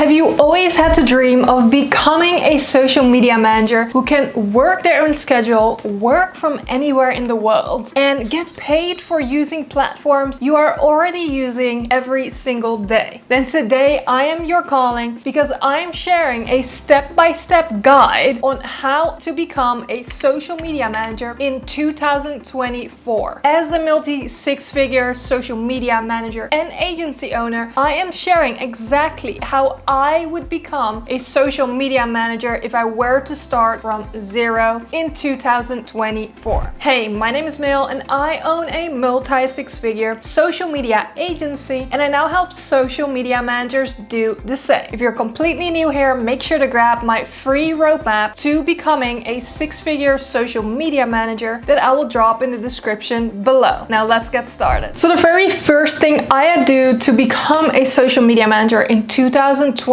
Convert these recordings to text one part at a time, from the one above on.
Have you always had to dream of becoming a social media manager who can work their own schedule, work from anywhere in the world, and get paid for using platforms you are already using every single day? Then today I am your calling because I'm sharing a step-by-step guide on how to become a social media manager in 2024. As a multi-six-figure social media manager and agency owner, I am sharing exactly how I would become a social media manager if I were to start from zero in 2024. Hey, my name is Mel and I own a multi-six-figure social media agency, and I now help social media managers do the same. If you're completely new here, make sure to grab my free roadmap to becoming a six-figure social media manager that I will drop in the description below. Now let's get started. So the very first thing I do to become a social media manager in 2024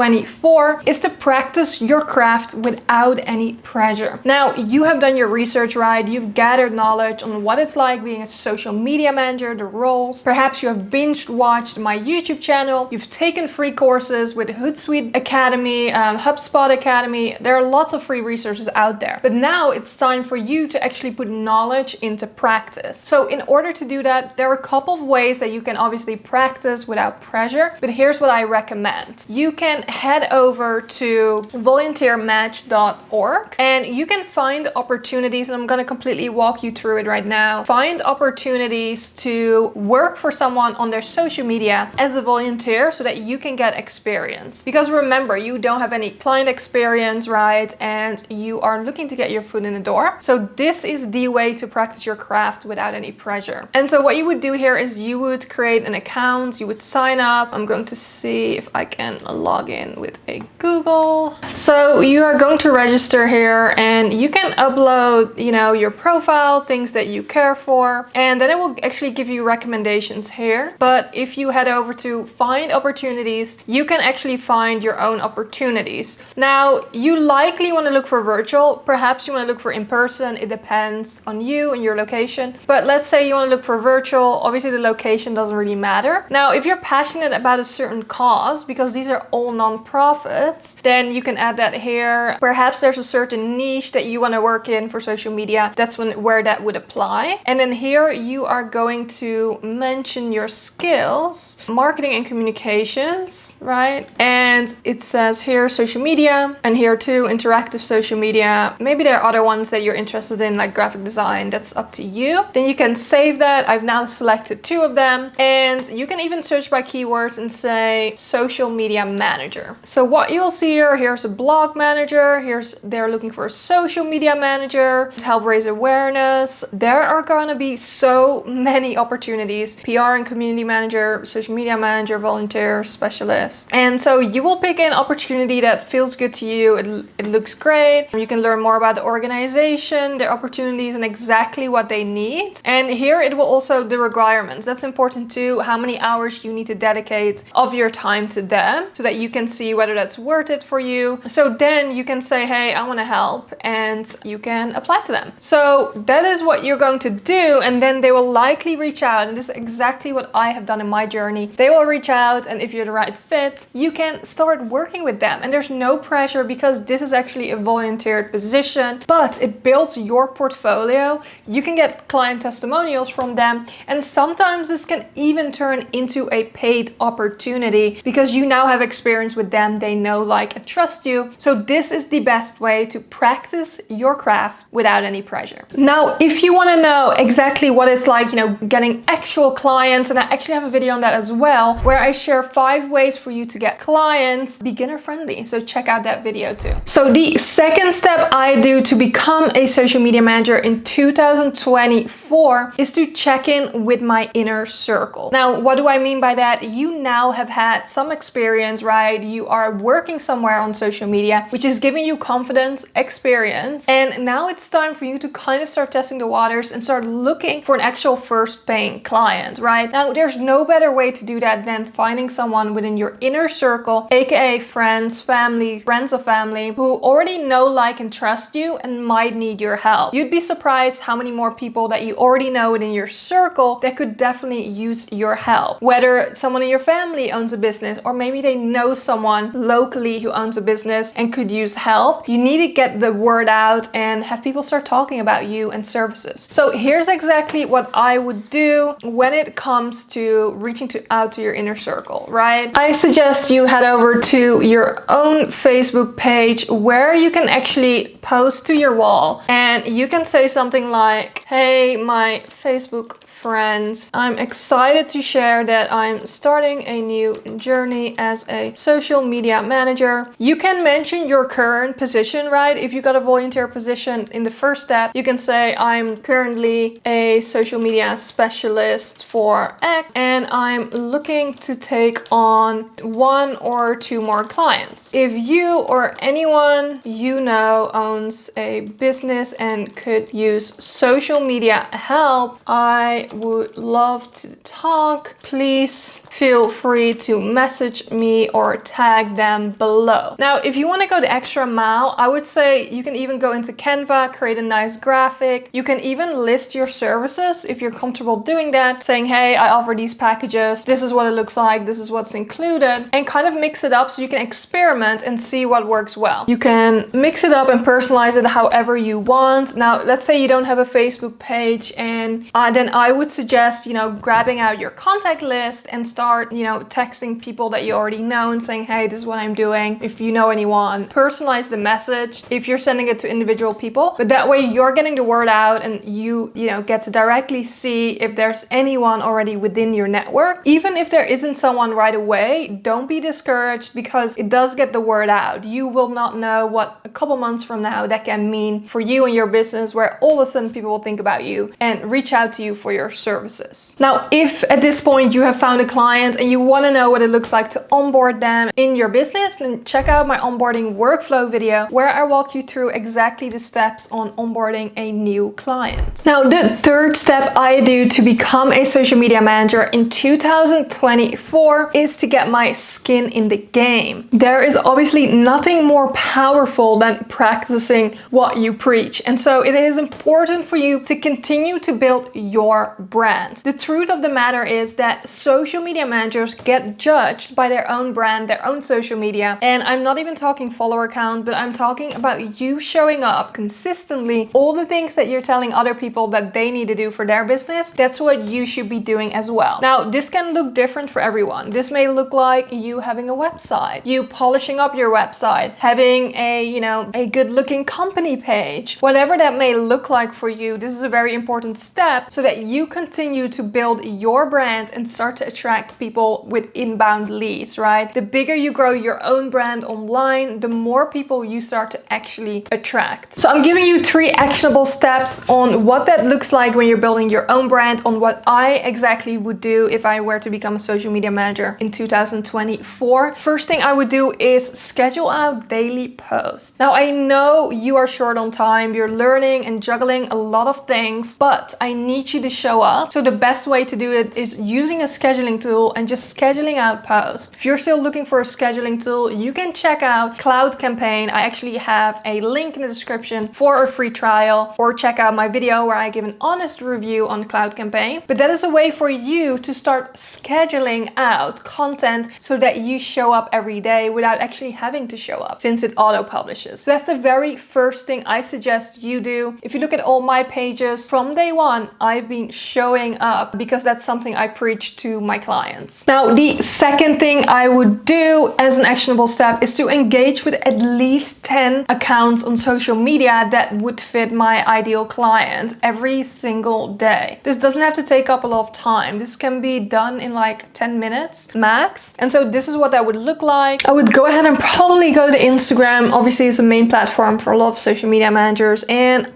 is to practice your craft without any pressure. Now, you have done your research, right? You've gathered knowledge on what it's like being a social media manager, the roles. Perhaps you have binge watched my YouTube channel. You've taken free courses with Hootsuite Academy, HubSpot Academy. There are lots of free resources out there. But now it's time for you to actually put knowledge into practice. So in order to do that, there are a couple of ways that you can obviously practice without pressure. But here's what I recommend. You can head over to volunteermatch.org and you can find opportunities, and I'm going to completely walk you through it right now. Find opportunities to work for someone on their social media as a volunteer so that you can get experience. Because remember, you don't have any client experience, right? And you are looking to get your foot in the door. So this is the way to practice your craft without any pressure. And so what you would do here is you would create an account, you would sign up. I'm going to see if I can log in with a Google. So you are going to register here and you can upload, your profile, things that you care for, and then it will actually give you recommendations here. But if you head over to find opportunities, you can actually find your own opportunities. Now, you likely want to look for virtual. Perhaps you want to look for in person. It depends on you and your location. But let's say you want to look for virtual. Obviously, the location doesn't really matter. Now, if you're passionate about a certain cause, because these are all non-profits, then you can add that here. Perhaps there's a certain niche that you want to work in for social media. That's where that would apply. And then here you are going to mention your skills, marketing and communications, right? And it says here social media, and here too interactive social media. Maybe there are other ones that you're interested in, like graphic design. That's up to you. Then you can save that. I've now selected 2 of them, and you can even search by keywords and say social media manager. So what you'll see here, here's a blog manager. They're looking for a social media manager to help raise awareness. There are gonna be so many opportunities. PR and community manager, social media manager, volunteer, specialist. And so you will pick an opportunity that feels good to you. It looks great. You can learn more about the organization, their opportunities, and exactly what they need. And here it will also the requirements. That's important too. How many hours you need to dedicate of your time to them so that you can see whether that's worth it for you. So then you can say, hey, I want to help, and you can apply to them. So that is what you're going to do, and then they will likely reach out, and this is exactly what I have done in my journey. They will reach out, and if you're the right fit, you can start working with them. And there's no pressure because this is actually a volunteered position, but it builds your portfolio. You can get client testimonials from them, and sometimes this can even turn into a paid opportunity because you now have experience with them. They know, like, and trust you. So this is the best way to practice your craft without any pressure. Now, if you want to know exactly what it's like, getting actual clients, and I actually have a video on that as well, where I share 5 ways for you to get clients, beginner friendly. So check out that video too. So the second step I do to become a social media manager in 2024 is to check in with my inner circle. Now, what do I mean by that? You now have had some experience, right? You are working somewhere on social media, which is giving you confidence, experience, and now it's time for you to kind of start testing the waters and start looking for an actual first paying client, right? Now, there's no better way to do that than finding someone within your inner circle, aka friends, family, friends of family, who already know, like, and trust you and might need your help. You'd be surprised how many more people that you already know within your circle that could definitely use your help. Whether someone in your family owns a business, or maybe they know someone locally who owns a business and could use help, you need to get the word out and have people start talking about you and services. So here's exactly what I would do when it comes to reaching out to your inner circle, right? I suggest you head over to your own Facebook page where you can actually post to your wall and you can say something like, hey, my Facebook friends, I'm excited to share that I'm starting a new journey as a social media manager. You can mention your current position, right? If you got a volunteer position in the first step, you can say I'm currently a social media specialist for X and I'm looking to take on 1 or 2 more clients. If you or anyone you know owns a business and could use social media help, I would love to talk. Please feel free to message me or tag them below. Now, if you want to go the extra mile, I would say you can even go into Canva, create a nice graphic. You can even list your services if you're comfortable doing that, saying, hey, I offer these packages. This is what it looks like. This is what's included, and kind of mix it up so you can experiment and see what works well. You can mix it up and personalize it however you want. Now, let's say you don't have a Facebook page, and then I would suggest, grabbing out your contact list and start, texting people that you already know and saying, hey, this is what I'm doing. If you know anyone, personalize the message if you're sending it to individual people. But that way you're getting the word out and you get to directly see if there's anyone already within your network. Even if there isn't someone right away, don't be discouraged because it does get the word out. You will not know what a couple months from now that can mean for you and your business, where all of a sudden people will think about you and reach out to you for your services. Now, if at this point you have found a client and you want to know what it looks like to onboard them in your business, then check out my onboarding workflow video where I walk you through exactly the steps on onboarding a new client. Now, the third step I do to become a social media manager in 2024 is to get my skin in the game. There is obviously nothing more powerful than practicing what you preach. And so it is important for you to continue to build your brand. The truth of the matter is that social media managers get judged by their own brand, their own social media. And I'm not even talking follower count, but I'm talking about you showing up consistently, all the things that you're telling other people that they need to do for their business. That's what you should be doing as well. Now, this can look different for everyone. This may look like you having a website, you polishing up your website, having a good looking company page, whatever that may look like for you. This is a very important step so that you continue to build your brand and start to attract people with inbound leads, right? The bigger you grow your own brand online, the more people you start to actually attract. So I'm giving you 3 actionable steps on what that looks like when you're building your own brand, on what I exactly would do if I were to become a social media manager in 2024. First thing I would do is schedule out daily posts. Now, I know you are short on time, you're learning and juggling a lot of things, but I need you to show up. So the best way to do it is using a scheduling tool and just scheduling out posts. If you're still looking for a scheduling tool, you can check out Cloud Campaign. I actually have a link in the description for a free trial, or check out my video where I give an honest review on Cloud Campaign. But that is a way for you to start scheduling out content so that you show up every day without actually having to show up, since it auto publishes. So that's the very first thing I suggest you do. If you look at all my pages from day one, I've been showing up because that's something I preach to my clients. Now, the second thing I would do as an actionable step is to engage with at least 10 accounts on social media that would fit my ideal client every single day. This doesn't have to take up a lot of time. This can be done in like 10 minutes max. And so this is what that would look like. I would go ahead and probably go to Instagram. Obviously, it's a main platform for a lot of social media managers. And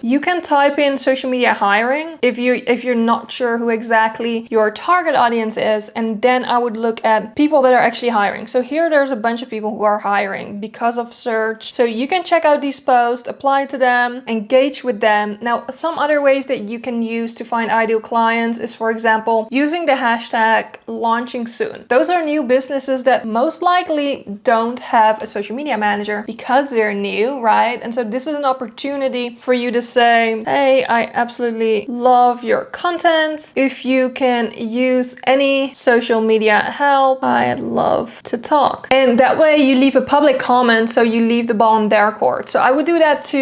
you can type in social media hiring if you're not sure who exactly your target audience is. And then I would look at people that are actually hiring. So here there's a bunch of people who are hiring because of search. So you can check out these posts, apply to them, engage with them. Now, some other ways that you can use to find ideal clients is, for example, using the hashtag launching soon. Those are new businesses that most likely don't have a social media manager because they're new, right? And so this is an opportunity for you to say, hey, I absolutely love love your content. If you can use any social media help, I love to talk. And that way you leave a public comment, so you leave the ball in their court. So I would do that to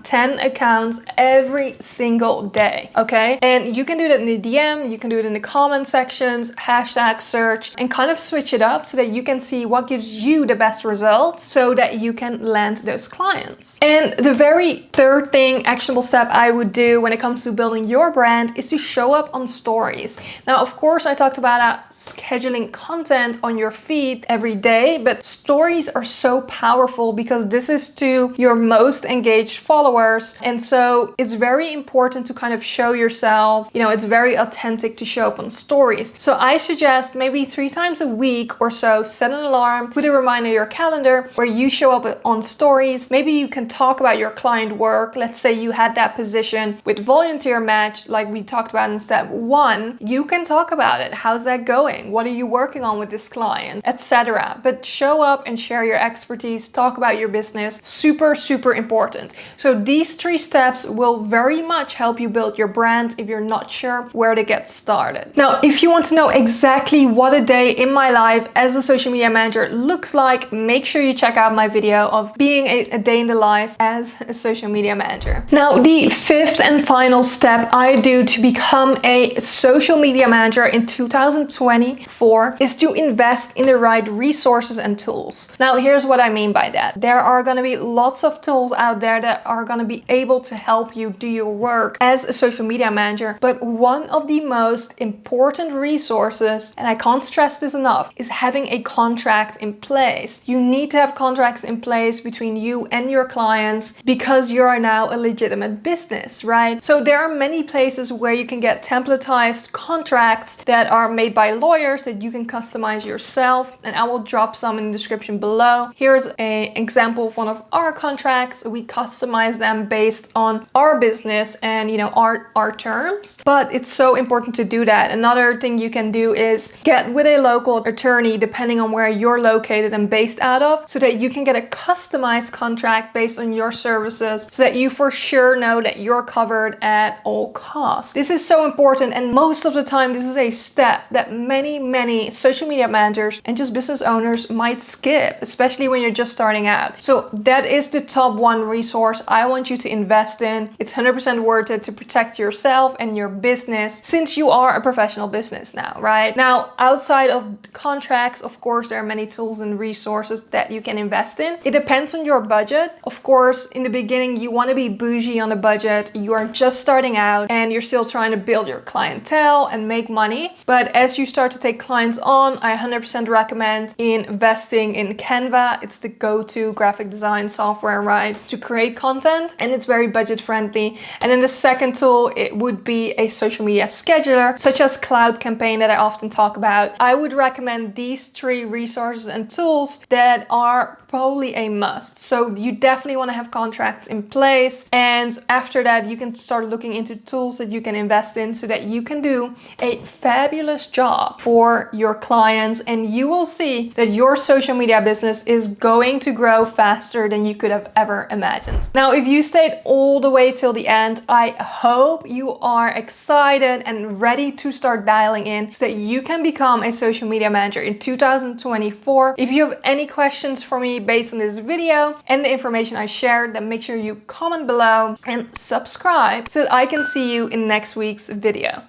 10 accounts every single day, okay? And you can do that in the DM, you can do it in the comment sections, hashtag search, and kind of switch it up so that you can see what gives you the best results so that you can land those clients. And the very third thing, actionable step I would do when it comes to building your brand is to show up on stories. Now, of course, I talked about scheduling content on your feed every day, but stories are so powerful because this is to your most engaged followers. And so it's very important to kind of show yourself, you know, it's very authentic to show up on stories. So I suggest maybe 3 times a week or so, set an alarm, put a reminder in your calendar where you show up on stories. Maybe you can talk about your client work. Let's say you had that position with Volunteer Match, like we talked about in step 1. You can talk about it. How's that going? What are you working on with this client, etc. But show up and share your expertise, talk about your business. Super, super important. So these 3 steps will very much help you build your brand if you're not sure where to get started. Now, if you want to know exactly what a day in my life as a social media manager looks like, make sure you check out my video of being a day in the life as a social media manager. Now, the 5th and final step I do to become a social media manager in 2024 is to invest in the right resources and tools. Now, here's what I mean by that. There are going to be lots of tools out there that are going to be able to help you do your work as a social media manager. But one of the most important resources, and I can't stress this enough, is having a contract in place. You need to have contracts in place between you and your clients because you are now a legitimate business, right? So there are many places where you can get templatized contracts that are made by lawyers that you can customize yourself, and I will drop some in the description below. Here's an example of one of our contracts. We customize them based on our business and, you know, our terms, but it's so important to do that. Another thing you can do is get with a local attorney depending on where you're located and based out of, so that you can get a customized contract based on your services so that you for sure know that you're covered at all costs. This is so important, and most of the time this is a step that many social media managers and just business owners might skip, especially when you're just starting out. So that is the top 1 resource I want you to invest in. It's 100% worth it to protect yourself and your business since you are a professional business now, right? Now, outside of contracts, of course, there are many tools and resources that you can invest in. It depends on your budget. Of course, in the beginning, you want to be bougie on a budget. You are just starting out and you're still trying to build your clientele and make money. But as you start to take clients on, I 100% recommend investing in Canva. It's the go-to graphic design software, right, to create content, and it's very budget friendly. And then the second tool, it would be a social media scheduler, such as Cloud Campaign that I often talk about. I would recommend these 3 resources and tools that are probably a must. So you definitely want to have contracts in place, and after that you can start looking into tools that you can invest in so that you can do a fabulous job for your clients, and you will see that your social media business is going to grow faster than you could have ever imagined. Now, if you stayed all the way till the end, I hope you are excited and ready to start dialing in so that you can become a social media manager in 2024. If you have any questions for me based on this video and the information I shared, then make sure you comment below and subscribe so that I can see you in next week's video.